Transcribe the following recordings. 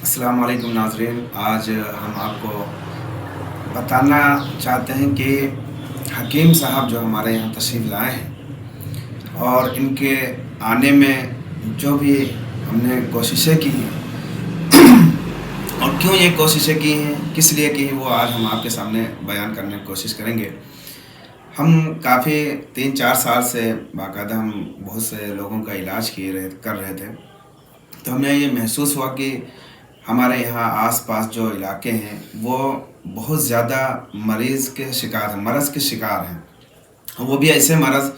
السلام علیکم ناظرین، آج ہم آپ کو بتانا چاہتے ہیں کہ حکیم صاحب جو ہمارے یہاں تشریف لائے ہیں اور ان کے آنے میں جو بھی ہم نے کوششیں کی ہیں اور کیوں یہ کوششیں کی ہیں، کس لیے کی ہیں، وہ آج ہم آپ کے سامنے بیان کرنے کی کوشش کریں گے۔ ہم کافی 3-4 سال سے باقاعدہ ہم بہت سے لوگوں کا علاج کر رہے تھے، تو ہمیں یہ محسوس ہوا کہ ہمارے یہاں آس پاس جو علاقے ہیں وہ بہت زیادہ مرض کے شکار ہیں، وہ بھی ایسے مرض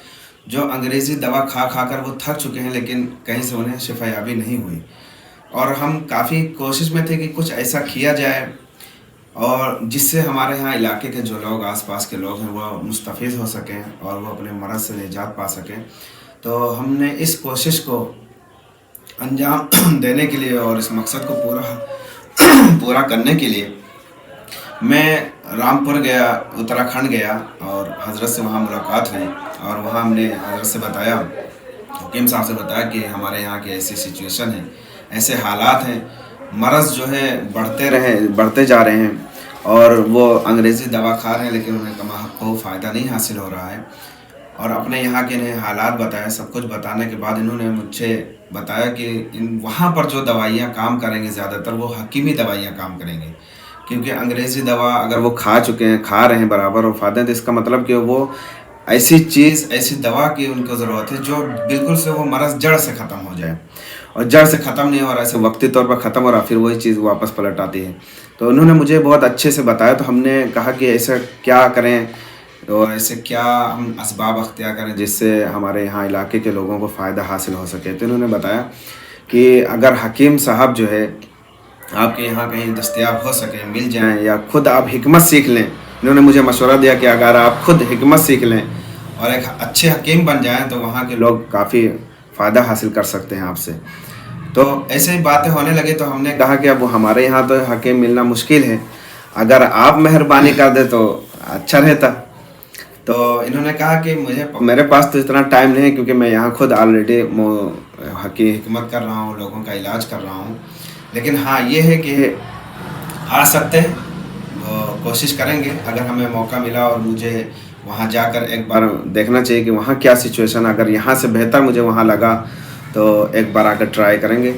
جو انگریزی دوا کھا کھا کر وہ تھک چکے ہیں، لیکن کہیں سے انہیں شفا یابی نہیں ہوئی۔ اور ہم کافی کوشش میں تھے کہ کچھ ایسا کیا جائے اور جس سے ہمارے ہاں علاقے کے جو لوگ آس پاس کے لوگ ہیں وہ مستفید ہو سکیں اور وہ اپنے مرض سے نجات پا سکیں۔ تو ہم نے اس کوشش کو انجام دینے کے لیے اور اس مقصد کو پورا کرنے کے لیے میں رامپور گیا، اتراکھنڈ گیا اور حضرت سے وہاں ملاقات ہوئی، اور وہاں ہم نے حضرت سے بتایا، حکیم صاحب سے بتایا کہ ہمارے یہاں کی ایسی سچویشن ہے، ایسے حالات ہیں، مرض جو ہے بڑھتے جا رہے ہیں اور وہ انگریزی دوا کھا رہے ہیں لیکن انہیں کما حق کو فائدہ نہیں حاصل ہو رہا ہے۔ اور اپنے یہاں کے انہیں حالات بتائے، سب کچھ بتانے کے بعد انہوں نے مجھ سے بتایا کہ وہاں پر جو دوائیاں کام کریں گے زیادہ تر وہ حکیمی دوائیاں کام کریں گے، کیونکہ انگریزی دوا اگر وہ کھا رہے ہیں برابر اور فائدہ، تو اس کا مطلب کہ وہ ایسی دوا کی ان کو ضرورت ہے جو بالکل سے وہ مرض جڑ سے ختم ہو جائے، اور جڑ سے ختم نہیں ہو رہا، ایسے وقتی طور پر ختم ہو رہا، پھر وہی چیز واپس پلٹ آتی ہے۔ تو انہوں نے مجھے بہت اچھے سے بتایا، تو ہم نے کہا کہ ایسا کیا کریں اور ایسے کیا ہم اسباب اختیار کریں جس سے ہمارے یہاں علاقے کے لوگوں کو فائدہ حاصل ہو سکے۔ تو انہوں نے بتایا کہ اگر حکیم صاحب جو ہے آپ کے یہاں کہیں دستیاب ہو سکیں، مل جائیں، یا خود آپ حکمت سیکھ لیں۔ انہوں نے مجھے مشورہ دیا کہ اگر آپ خود حکمت سیکھ لیں اور ایک اچھے حکیم بن جائیں تو وہاں کے لوگ کافی فائدہ حاصل کر سکتے ہیں آپ سے۔ تو ایسے ہی باتیں ہونے لگی، تو ہم نے کہا کہ اب ہمارے یہاں تو حکیم ملنا مشکل ہے، اگر آپ مہربانی کر دیں تو اچھا رہتا۔ تو انہوں نے کہا کہ میرے پاس تو اتنا ٹائم نہیں ہے، کیونکہ میں یہاں خود آلریڈی حکمت کر رہا ہوں، لوگوں کا علاج کر رہا ہوں، لیکن ہاں یہ ہے کہ آ سکتے ہیں، وہ کوشش کریں گے اگر ہمیں موقع ملا، اور مجھے وہاں جا کر ایک بار دیکھنا چاہیے کہ وہاں کیا سچویشن، اگر یہاں سے بہتر مجھے وہاں لگا تو ایک بار آ کر ٹرائی کریں گے۔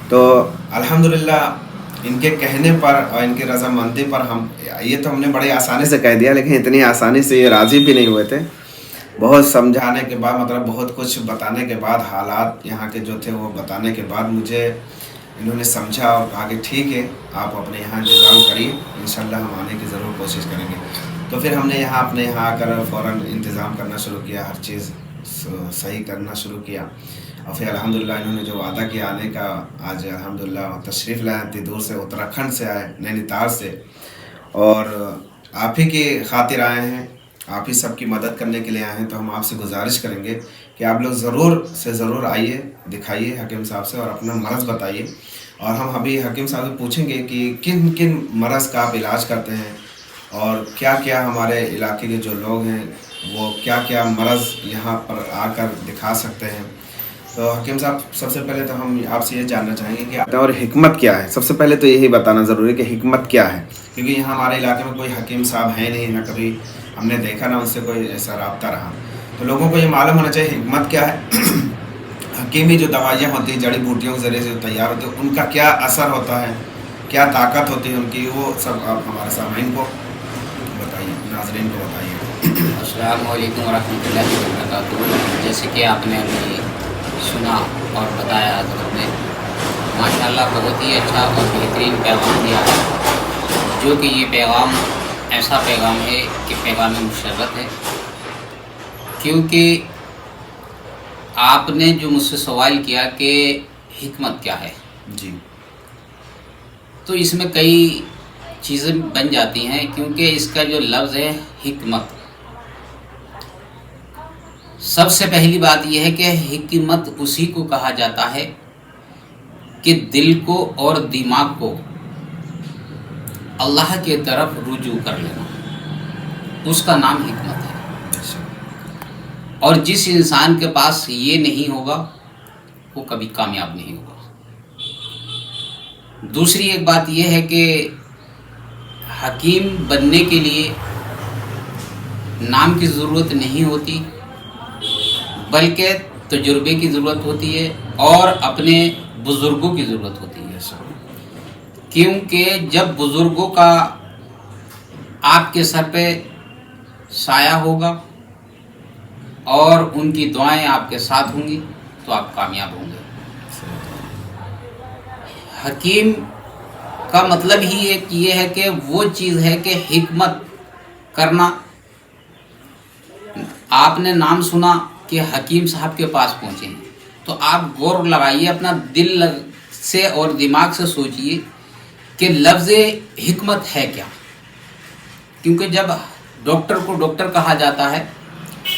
تو الحمدللہ ان کے کہنے پر اور ان کی رضامندی پر یہ تو ہم نے بڑی آسانی سے کہہ دیا، لیکن اتنی آسانی سے یہ راضی بھی نہیں ہوئے تھے۔ بہت سمجھانے کے بعد، مطلب بہت کچھ بتانے کے بعد، حالات یہاں کے جو تھے وہ بتانے کے بعد مجھے انہوں نے سمجھا اور کہا کہ ٹھیک ہے، آپ اپنے یہاں انتظام کریے، انشاءاللہ ہم آنے کی ضرور کوشش کریں گے۔ تو پھر ہم نے اپنے یہاں آ کر فوراً انتظام کرنا شروع کیا، ہر چیز صحیح کرنا شروع کیا، اور پھر الحمدللہ انہوں نے جو وعدہ کیا آنے کا، آج الحمدللہ تشریف لائے، اتنی دور سے، اتراکھنڈ سے آئے، نینی تال سے، اور آپ ہی کی خاطر آئے ہیں، آپ ہی سب کی مدد کرنے کے لیے آئے ہیں۔ تو ہم آپ سے گزارش کریں گے کہ آپ لوگ ضرور سے ضرور آئیے، دکھائیے حکیم صاحب سے اور اپنا مرض بتائیے، اور ہم ابھی حکیم صاحب سے پوچھیں گے کہ کن کن مرض کا آپ علاج کرتے ہیں، اور کیا کیا ہمارے علاقے کے جو لوگ ہیں وہ کیا کیا مرض یہاں پر آ کر دکھا سکتے ہیں۔ تو حکیم صاحب، سب سے پہلے تو ہم آپ سے یہ جاننا چاہیں گے کہ اور حکمت کیا ہے۔ سب سے پہلے تو یہی بتانا ضروری ہے کہ حکمت کیا ہے، کیونکہ یہاں ہمارے علاقے میں کوئی حکیم صاحب ہے نہیں، نہ کبھی ہم نے دیکھا، نہ ان سے کوئی ایسا رابطہ رہا، تو لوگوں کو یہ معلوم ہونا چاہیے حکمت کیا ہے۔ حکیمی جو دوائیاں ہوتی ہیں، جڑی بوٹیوں کے ذریعے سے جو تیار ہوتی ہیں، ان کا کیا اثر ہوتا ہے، کیا طاقت ہوتی ہے ان کی، وہ سب آپ ہمارے سامعین کو بتائیے، ناظرین کو بتائیے۔ السلام علیکم ورحمۃ اللہ وبرکاتہ۔ جیسے کہ آپ نے ابھی سنا اور بتایا حضرت نے، ماشاءاللہ بہت ہی اچھا اور بہترین پیغام دیا ہے، جو کہ یہ پیغام ایسا پیغام ہے کہ پیغام مشرت ہے، کیونکہ آپ نے جو مجھ سے سوال کیا کہ حکمت کیا ہے، جی، تو اس میں کئی چیزیں بن جاتی ہیں، کیونکہ اس کا جو لفظ ہے حکمت، سب سے پہلی بات یہ ہے کہ حکمت اسی کو کہا جاتا ہے کہ دل کو اور دماغ کو اللہ کے طرف رجوع کر لینا، اس کا نام حکمت ہے۔ اور جس انسان کے پاس یہ نہیں ہوگا وہ کبھی کامیاب نہیں ہوگا۔ دوسری ایک بات یہ ہے کہ حکیم بننے کے لیے نام کی ضرورت نہیں ہوتی، بلکہ تجربے کی ضرورت ہوتی ہے اور اپنے بزرگوں کی ضرورت ہوتی ہے، کیونکہ جب بزرگوں کا آپ کے سر پہ سایہ ہوگا اور ان کی دعائیں آپ کے ساتھ ہوں گی تو آپ کامیاب ہوں گے۔ حکیم کا مطلب ہی ایک یہ ہے کہ وہ چیز ہے کہ حکمت کرنا۔ آپ نے نام سنا کہ حکیم صاحب کے پاس پہنچے ہیں، تو آپ غور لگائیے، اپنا دل سے اور دماغ سے سوچئے کہ لفظ حکمت ہے کیا۔ کیونکہ جب ڈاکٹر کو ڈاکٹر کہا جاتا ہے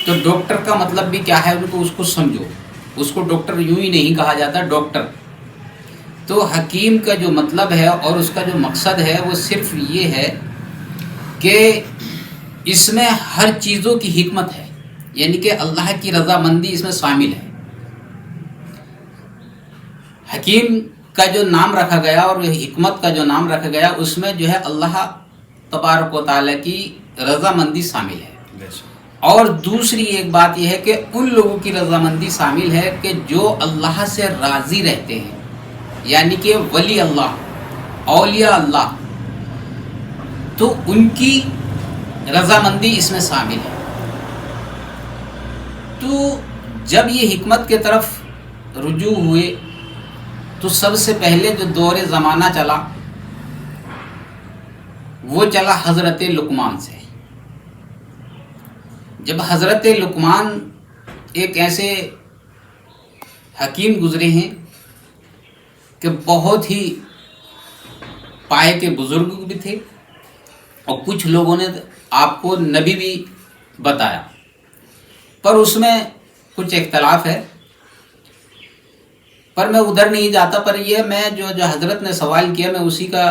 تو ڈاکٹر کا مطلب بھی کیا ہے، ان کو اس کو سمجھو، اس کو ڈاکٹر یوں ہی نہیں کہا جاتا ڈاکٹر۔ تو حکیم کا جو مطلب ہے اور اس کا جو مقصد ہے وہ صرف یہ ہے کہ اس میں ہر چیزوں کی حکمت ہے، یعنی کہ اللہ کی رضامندی اس میں شامل ہے۔ حکیم کا جو نام رکھا گیا اور حکمت کا جو نام رکھا گیا، اس میں جو ہے اللہ تبارک و تعالیٰ کی رضامندی شامل ہے۔ اور دوسری ایک بات یہ ہے کہ ان لوگوں کی رضامندی شامل ہے کہ جو اللہ سے راضی رہتے ہیں، یعنی کہ ولی اللہ، اولیاء اللہ، تو ان کی رضامندی اس میں شامل ہے۔ تو جب یہ حکمت کے طرف رجوع ہوئے تو سب سے پہلے جو دور زمانہ چلا وہ چلا حضرت لقمان سے۔ جب حضرت لقمان ایک ایسے حکیم گزرے ہیں کہ بہت ہی پائے کے بزرگ بھی تھے، اور کچھ لوگوں نے آپ کو نبی بھی بتایا، پر اس میں کچھ اختلاف ہے، پر میں ادھر نہیں جاتا۔ پر یہ میں جو حضرت نے سوال کیا میں اسی کا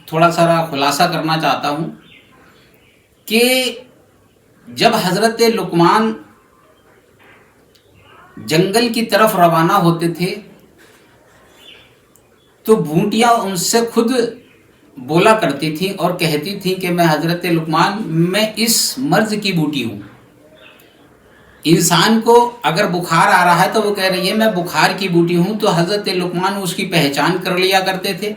تھوڑا سا خلاصہ کرنا چاہتا ہوں کہ جب حضرت لقمان جنگل کی طرف روانہ ہوتے تھے تو بھونٹیاں ان سے خود بولا کرتی تھیں اور کہتی تھیں کہ میں حضرت لقمان، میں اس مرض کی بوٹی ہوں۔ انسان کو اگر بخار آ رہا ہے تو وہ کہہ رہی ہے میں بخار کی بوٹی ہوں، تو حضرت لقمان اس کی پہچان کر لیا کرتے تھے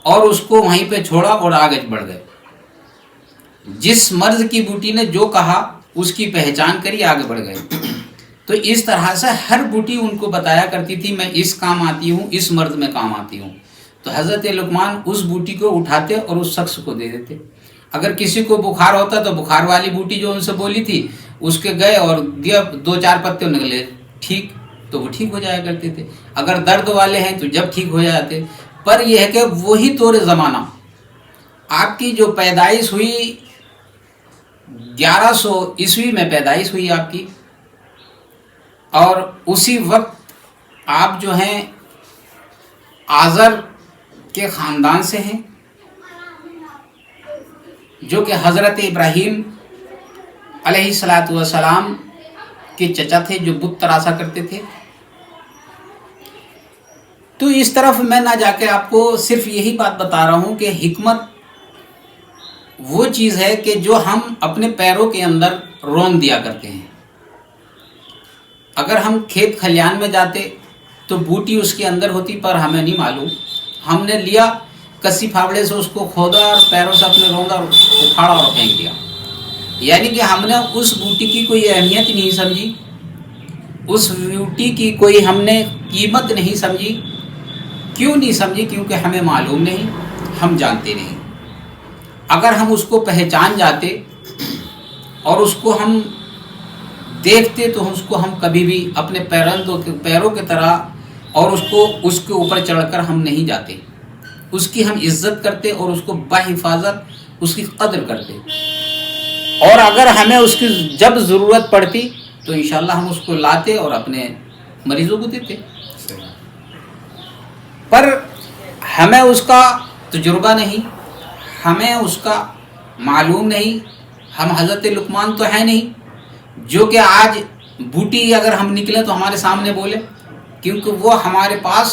اور اس کو وہیں پہ چھوڑا اور آگے بڑھ گئے۔ جس مرض کی بوٹی نے جو کہا اس کی پہچان کری، آگے بڑھ گئے۔ تو اس طرح سے ہر بوٹی ان کو بتایا کرتی تھی میں اس کام آتی ہوں، اس مرض میں کام آتی ہوں۔ تو حضرت لقمان اس بوٹی کو اٹھاتے اور اس شخص کو دے دیتے۔ اگر کسی کو بخار ہوتا تو بخار والی بوٹی جو ان سے بولی تھی اس کے گئے اور دیا، 2-4 پتے نکلے ٹھیک، تو وہ ٹھیک ہو جایا کرتے تھے۔ اگر درد والے ہیں تو جب ٹھیک ہو جاتے۔ پر یہ ہے کہ وہی طور زمانہ، آپ کی جو پیدائش ہوئی 1100 عیسوی میں پیدائش ہوئی آپ کی، اور اسی وقت آپ جو ہیں آذر کے خاندان سے ہیں، جو کہ حضرت ابراہیم علیہ الصلاۃ والسلام کے چچا تھے جو بت تراشا کرتے تھے۔ تو اس طرف میں نہ جا کے آپ کو صرف یہی بات بتا رہا ہوں کہ حکمت وہ چیز ہے کہ جو ہم اپنے پیروں کے اندر رون دیا کرتے ہیں۔ اگر ہم کھیت کھلیان میں جاتے تو بوٹی اس کے اندر ہوتی پر ہمیں نہیں معلوم، ہم نے لیا کسی پھاوڑے سے اس کو کھودا اور پیروں سے اپنے روندا اکھاڑا اور پھینک دیا، یعنی کہ ہم نے اس بوٹی کی کوئی اہمیت نہیں سمجھی، اس بوٹی کی کوئی ہم نے قیمت نہیں سمجھی۔ کیوں نہیں سمجھی؟ کیونکہ ہمیں معلوم نہیں، ہم جانتے نہیں۔ اگر ہم اس کو پہچان جاتے اور اس کو ہم دیکھتے تو اس کو ہم کبھی بھی اپنے پیروں کی طرح اور اس کے اوپر چڑھ کر ہم نہیں جاتے، اس کی ہم عزت کرتے اور اس کو بحفاظت اس کی قدر کرتے، اور اگر ہمیں اس کی جب ضرورت پڑتی تو انشاءاللہ ہم اس کو لاتے اور اپنے مریضوں کو دیتے۔ پر ہمیں اس کا تجربہ نہیں، ہمیں اس کا معلوم نہیں، ہم حضرت لقمان تو ہے نہیں جو کہ آج بوٹی اگر ہم نکلیں تو ہمارے سامنے بولے، کیونکہ وہ ہمارے پاس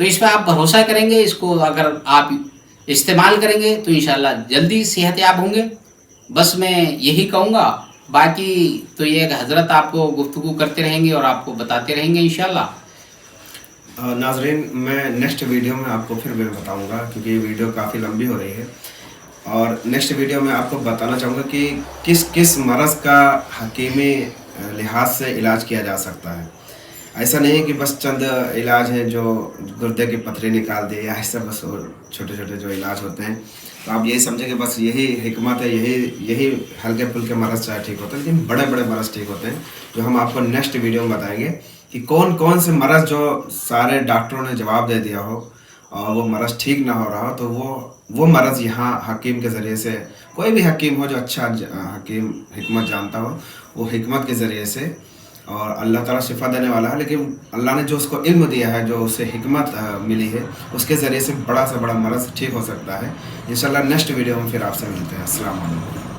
تو اس پہ آپ بھروسہ کریں گے، اس کو اگر آپ استعمال کریں گے تو انشاءاللہ جلدی صحت یاب ہوں گے. بس میں یہی کہوں گا، باقی تو یہ کہ حضرت آپ کو گفتگو کرتے رہیں گے اور آپ کو بتاتے رہیں گے انشاءاللہ. ناظرین، میں نیکسٹ ویڈیو میں آپ کو پھر میں بتاؤں گا، کیونکہ یہ ویڈیو کافی لمبی ہو رہی ہے، اور نیکسٹ ویڈیو میں آپ کو بتانا چاہوں گا کہ کس کس مرض کا حکیمی لحاظ سے علاج کیا جا سکتا ہے. ایسا نہیں ہے کہ بس چند علاج ہیں جو گردے کی پتھری نکال دے یا ایسا، بس اور چھوٹے چھوٹے جو علاج ہوتے ہیں تو آپ یہی سمجھیں کہ بس یہی حکمت ہے، یہی ہلکے پھلکے مرض چاہے ٹھیک ہوتے ہیں، لیکن بڑے بڑے مرض ٹھیک ہوتے ہیں، جو ہم آپ کو نیکسٹ ویڈیو میں بتائیں گے کہ کون کون سے مرض جو سارے ڈاکٹروں نے جواب دے دیا ہو اور وہ مرض ٹھیک نہ ہو رہا ہو، تو وہ مرض یہاں حکیم کے ذریعے سے، کوئی بھی حکیم ہو جو اچھا حکیم حکمت جانتا ہو، وہ حکمت کے ذریعے سے، اور اللہ تعالیٰ شفا دینے والا ہے، لیکن اللہ نے جو اس کو علم دیا ہے، جو اسے حکمت ملی ہے، اس کے ذریعے سے بڑا سے بڑا مرض ٹھیک ہو سکتا ہے. انشاءاللہ نیکسٹ ویڈیو میں پھر آپ سے ملتے ہیں. السلام علیکم.